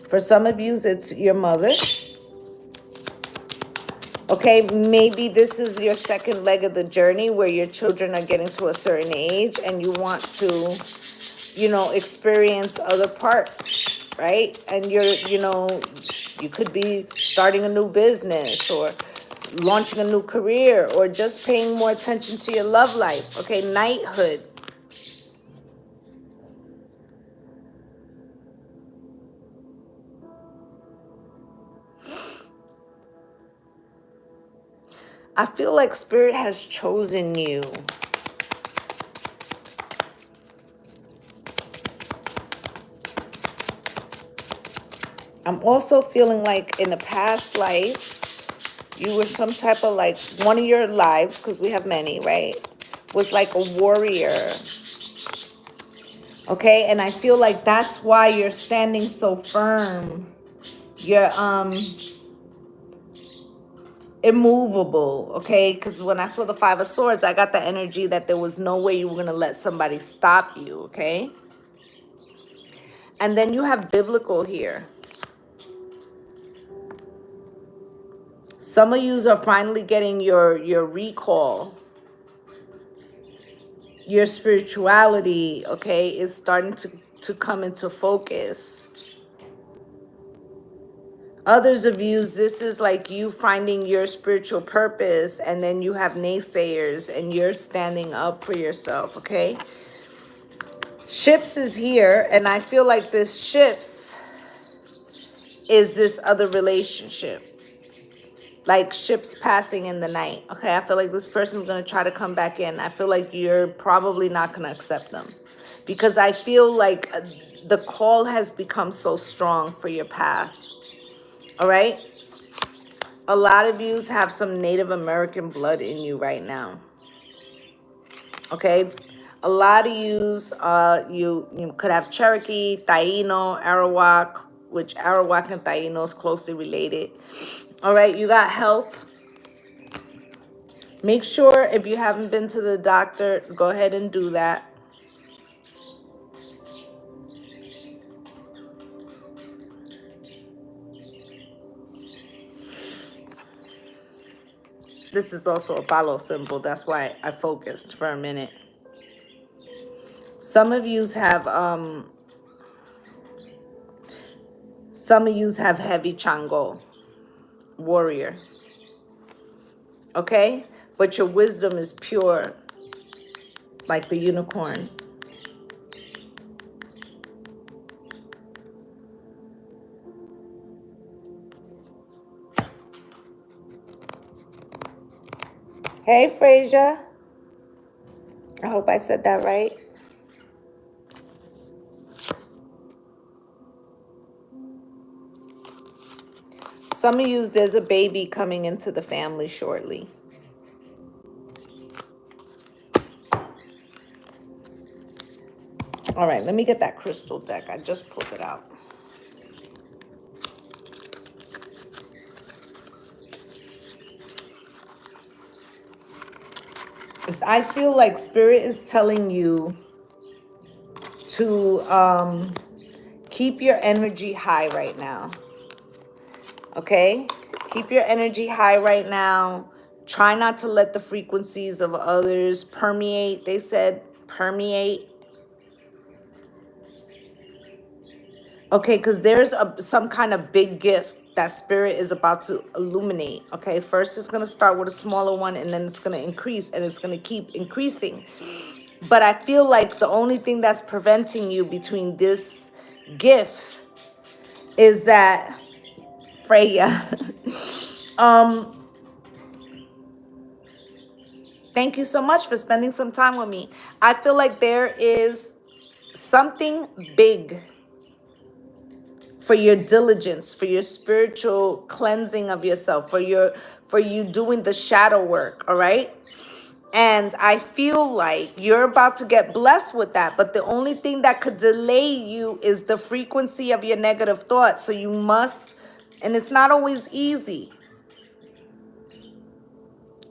For some of you, it's your mother. Okay, maybe this is your second leg of the journey where your children are getting to a certain age and you want to, experience other parts, right? And you could be starting a new business or launching a new career or just paying more attention to your love life. Okay, knighthood. I feel like Spirit has chosen you. I'm also feeling like in a past life, you were some type of like, one of your lives, because we have many, right? Was like a warrior. Okay, and I feel like that's why you're standing so firm. You're immovable, okay? Because when I saw the Five of Swords, I got the energy that there was no way you were going to let somebody stop you, okay? And then you have biblical here. Some of you are finally getting your recall. Your spirituality, okay, is starting to come into focus. Others of you, this is like you finding your spiritual purpose, and then you have naysayers and you're standing up for yourself, okay? Ships is here, and I feel like this ships is this other relationship. Like ships passing in the night, okay? I feel like this person's going to try to come back in. I feel like you're probably not going to accept them. Because I feel like the call has become so strong for your path. All right? A lot of you have some Native American blood in you right now. Okay? A lot of yous, you could have Cherokee, Taino, Arawak, which Arawak and Taino is closely related. All right? You got health. Make sure if you haven't been to the doctor, go ahead and do that. This is also a Palo symbol. That's why I focused for a minute. Some of yous have heavy Chango, warrior. Okay? But your wisdom is pure, like the unicorn. Hey, Frasia. I hope I said that right. Some of you, there's a baby coming into the family shortly. All right, let me get that crystal deck. I just pulled it out. I feel like Spirit is telling you to keep your energy high right now. Okay? Keep your energy high right now. Try not to let the frequencies of others permeate. They said permeate. Okay, because there's some kind of big gift that Spirit is about to illuminate. Okay, first it's going to start with a smaller one, and then it's going to increase, and it's going to keep increasing. But I feel like the only thing that's preventing you between this gift is that Freya. Thank you so much for spending some time with me. I feel like there is something big for your diligence, for your spiritual cleansing of yourself, for you doing the shadow work, all right? And I feel like you're about to get blessed with that. But the only thing that could delay you is the frequency of your negative thoughts. So you must, and it's not always easy,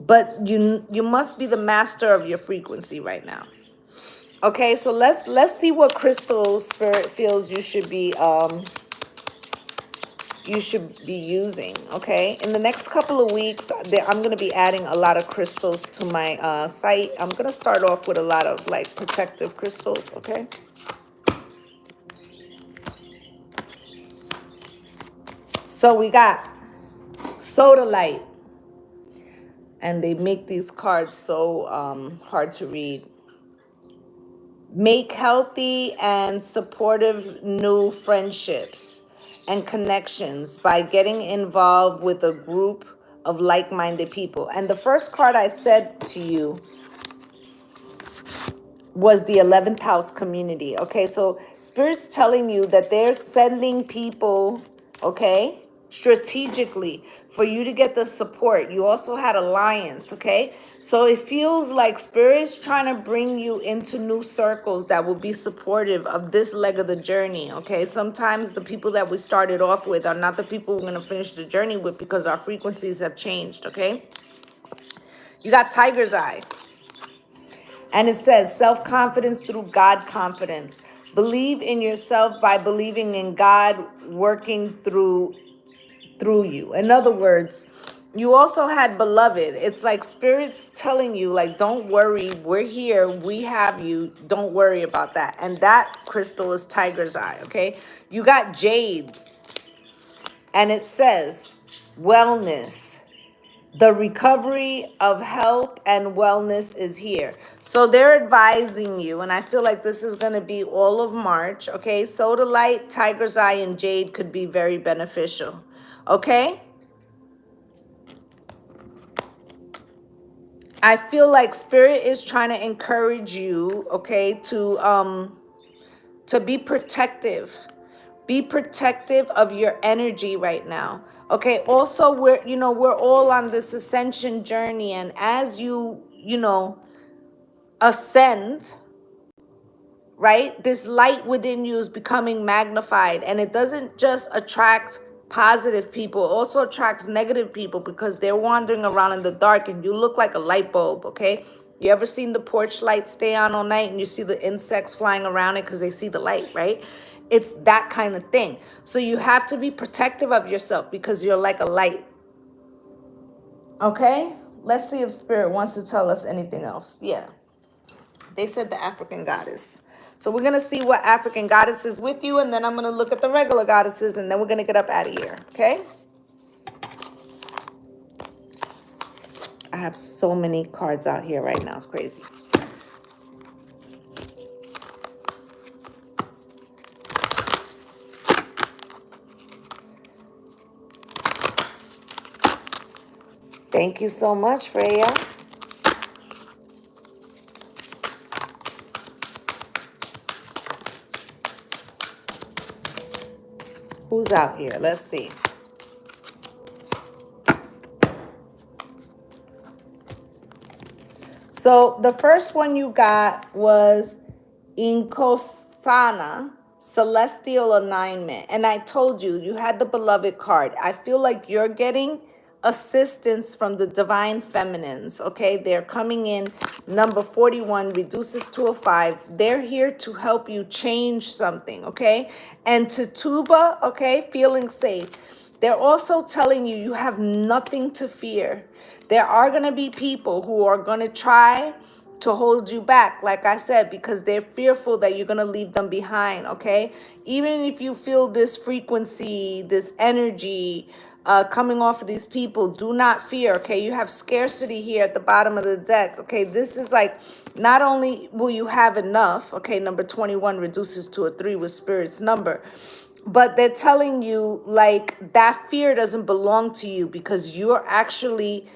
but you must be the master of your frequency right now. Okay, so let's see what crystal Spirit feels you should be using. Okay, in the next couple of weeks I'm going to be adding a lot of crystals to my site. I'm going to start off with a lot of like protective crystals. Okay, so we got Sodalite, and they make these cards so hard to read. Make healthy and supportive new friendships and connections by getting involved with a group of like-minded people. And the first card I said to you was the 11th house community. Okay, so Spirit's telling you that they're sending people, okay, strategically for you to get the support. You also had alliance, okay? So it feels like Spirit's trying to bring you into new circles that will be supportive of this leg of the journey, okay? Sometimes the people that we started off with are not the people we're going to finish the journey with because our frequencies have changed, okay? You got Tiger's Eye. And it says self-confidence through God confidence. Believe in yourself by believing in God working through you. In other words, you also had beloved. It's like Spirit's telling you, like, don't worry. We're here. We have you. Don't worry about that. And that crystal is Tiger's Eye, okay? You got Jade. And it says wellness. The recovery of health and wellness is here. So they're advising you, and I feel like this is going to be all of March, okay? Sodalite, Tiger's Eye, and Jade could be very beneficial, okay? I feel like Spirit is trying to encourage you, okay, to be protective. Be protective of your energy right now. Okay, also we're all on this ascension journey, and as you ascend, right? This light within you is becoming magnified, and it doesn't just attract positive people, it also attracts negative people because they're wandering around in the dark and you look like a light bulb, okay? You ever seen the porch light stay on all night and you see the insects flying around it because they see the light, right? It's that kind of thing. So you have to be protective of yourself because you're like a light. Okay? Let's see if Spirit wants to tell us anything else. Yeah. They said the African goddess. So we're going to see what African goddess is with you, and then I'm going to look at the regular goddesses, and then we're going to get up out of here, okay? I have so many cards out here right now. It's crazy. Thank you so much, Freya. Who's out here? Let's see. So the first one you got was Inkosana, celestial alignment. And I told you, you had the beloved card. I feel like you're getting assistance from the divine feminines, okay? They're coming in. Number 41 reduces to a 5. They're here to help you change something, okay? And Tituba, okay, feeling safe. They're also telling you you have nothing to fear. There are going to be people who are going to try to hold you back, like I said, because they're fearful that you're going to leave them behind, okay? Even if you feel this frequency, this energy coming off of these people, do not fear, okay? You have scarcity here at the bottom of the deck, okay? This is like, not only will you have enough, okay, number 21 reduces to a 3 with Spirit's number, but they're telling you like that fear doesn't belong to you because you're actually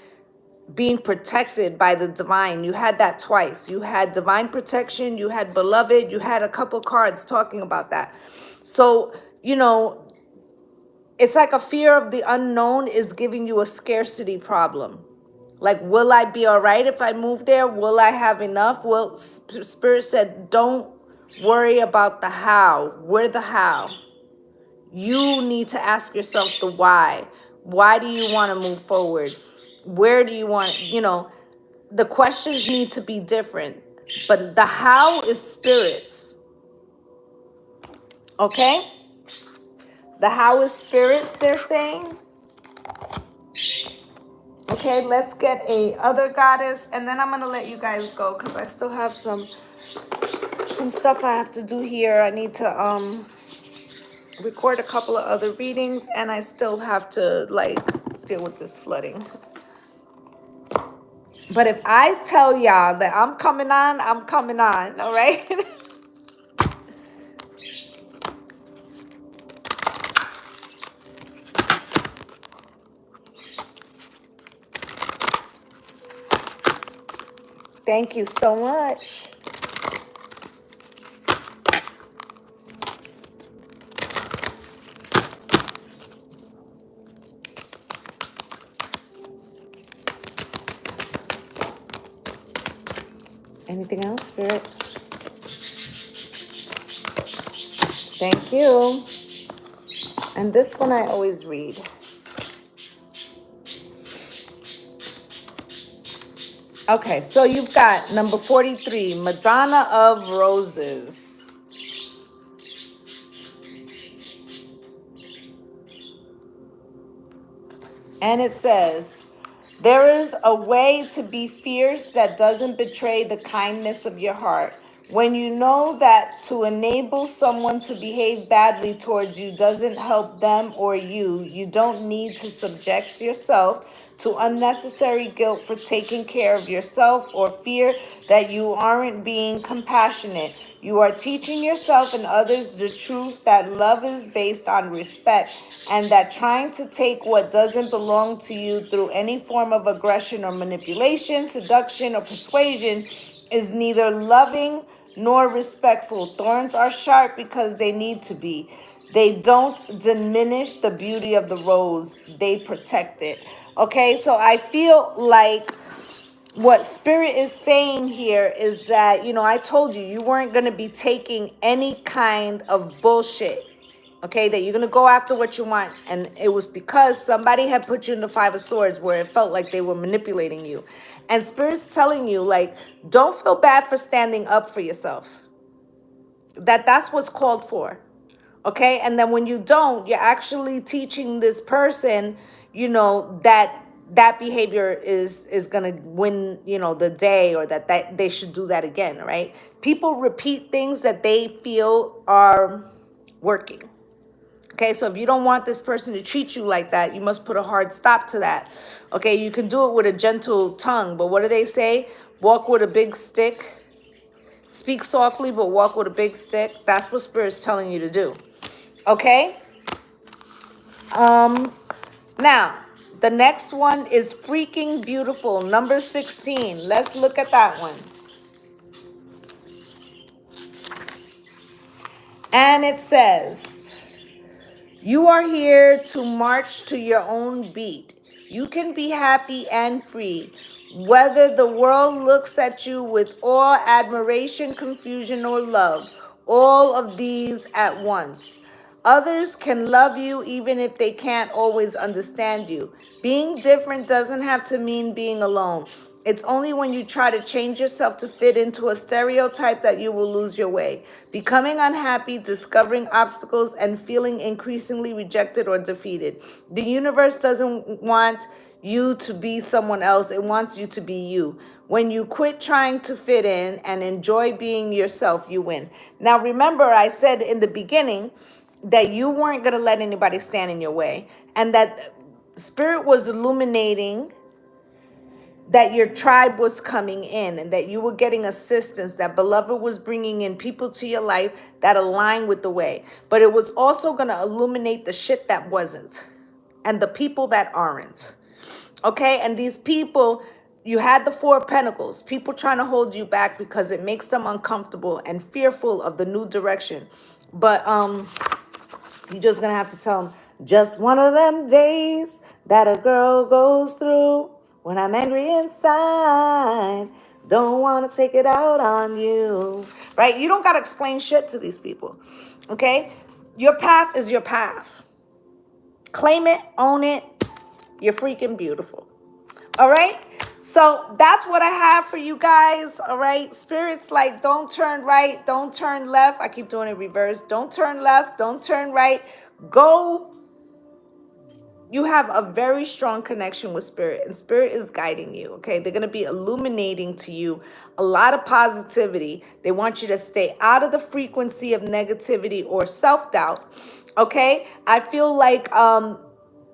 being protected by the divine. You had that twice. You had divine protection, you had beloved, you had a couple cards talking about that. So, you know, it's like a fear of the unknown is giving you a scarcity problem. Like, will I be all right if I move there? Will I have enough? Well, Spirit said, don't worry about the how. We're the how. You need to ask yourself the why. Why do you want to move forward? Where do you want, you know, the questions need to be different. But the how is spirits. Okay? The how is spirits, they're saying. Okay, let's get a other goddess, and then I'm gonna let you guys go because I still have some stuff I have to do here. I need to record a couple of other readings, and I still have to like deal with this flooding. But if I tell y'all that I'm coming on, I'm coming on, all right? Thank you so much. Anything else, Spirit? Thank you. And this one I always read. Okay, so you've got number 43, Madonna of Roses. And it says, there is a way to be fierce that doesn't betray the kindness of your heart. When you know that to enable someone to behave badly towards you doesn't help them or you don't need to subject yourself to unnecessary guilt for taking care of yourself or fear that you aren't being compassionate. You are teaching yourself and others the truth that love is based on respect and that trying to take what doesn't belong to you through any form of aggression or manipulation, seduction, or persuasion is neither loving nor respectful. Thorns are sharp because they need to be. They don't diminish the beauty of the rose, they protect it. Okay, so I feel like what Spirit is saying here is that, you know, I told you, you weren't going to be taking any kind of bullshit. Okay, that you're going to go after what you want. And it was because somebody had put you in the Five of Swords where it felt like they were manipulating you. And Spirit's telling you, like, don't feel bad for standing up for yourself. That's what's called for. Okay, and then when you don't, you're actually teaching this person, you know, that behavior is gonna win, you know, the day, or that they should do that again, right? People repeat things that they feel are working. Okay, so if you don't want this person to treat you like that, you must put a hard stop to that. Okay, you can do it with a gentle tongue, but what do they say? Walk with a big stick. Speak softly, but walk with a big stick. That's what Spirit's telling you to do. Okay? Now, the next one is freaking beautiful. Number 16. Let's look at that one. And it says, You are here to march to your own beat. You can be happy and free. Whether the world looks at you with awe, admiration, confusion, or love, all of these at once. Others can love you even if they can't always understand you. Being different doesn't have to mean being alone. It's only when you try to change yourself to fit into a stereotype that you will lose your way. Becoming unhappy, discovering obstacles, and feeling increasingly rejected or defeated. The universe doesn't want you to be someone else, it wants you to be you. When you quit trying to fit in and enjoy being yourself, you win. Now, remember, I said in the beginning that you weren't going to let anybody stand in your way, and that Spirit was illuminating that your tribe was coming in and that you were getting assistance, that Beloved was bringing in people to your life that align with the way. But it was also going to illuminate the shit that wasn't and the people that aren't. Okay? And these people, you had the Four of Pentacles, people trying to hold you back because it makes them uncomfortable and fearful of the new direction. But you're just going to have to tell them, just one of them days that a girl goes through when I'm angry inside. Don't want to take it out on you. Right? You don't got to explain shit to these people. Okay? Your path is your path. Claim it, own it. You're freaking beautiful. All right? So that's what I have for you guys. All right? Spirit's like, don't turn right, don't turn left. I keep doing it reverse. Don't turn left, don't turn right. Go. You have a very strong connection with Spirit, and Spirit is guiding you. Okay? They're going to be illuminating to you a lot of positivity. They want you to stay out of the frequency of negativity or self-doubt. Okay? I feel like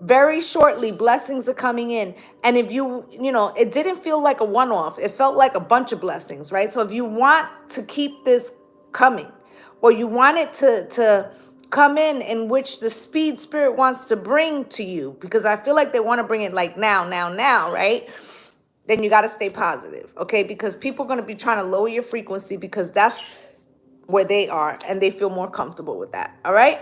very shortly blessings are coming in, and if it didn't feel like a one-off, it felt like a bunch of blessings, right? So if you want to keep this coming, or you want it to come in which the speed Spirit wants to bring to you, because I feel like they want to bring it like now, right? Then you got to stay positive. Okay? Because people are going to be trying to lower your frequency because that's where they are and they feel more comfortable with that. All right?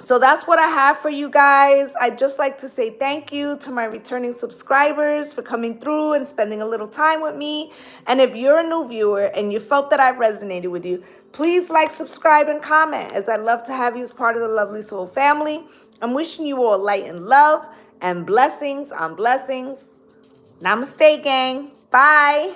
So that's what I have for you guys. I'd just like to say thank you to my returning subscribers for coming through and spending a little time with me. And if you're a new viewer and you felt that I resonated with you, please like, subscribe, and comment, as I'd love to have you as part of the Lovely Soul family. I'm wishing you all light and love and blessings on blessings. Namaste, gang. Bye.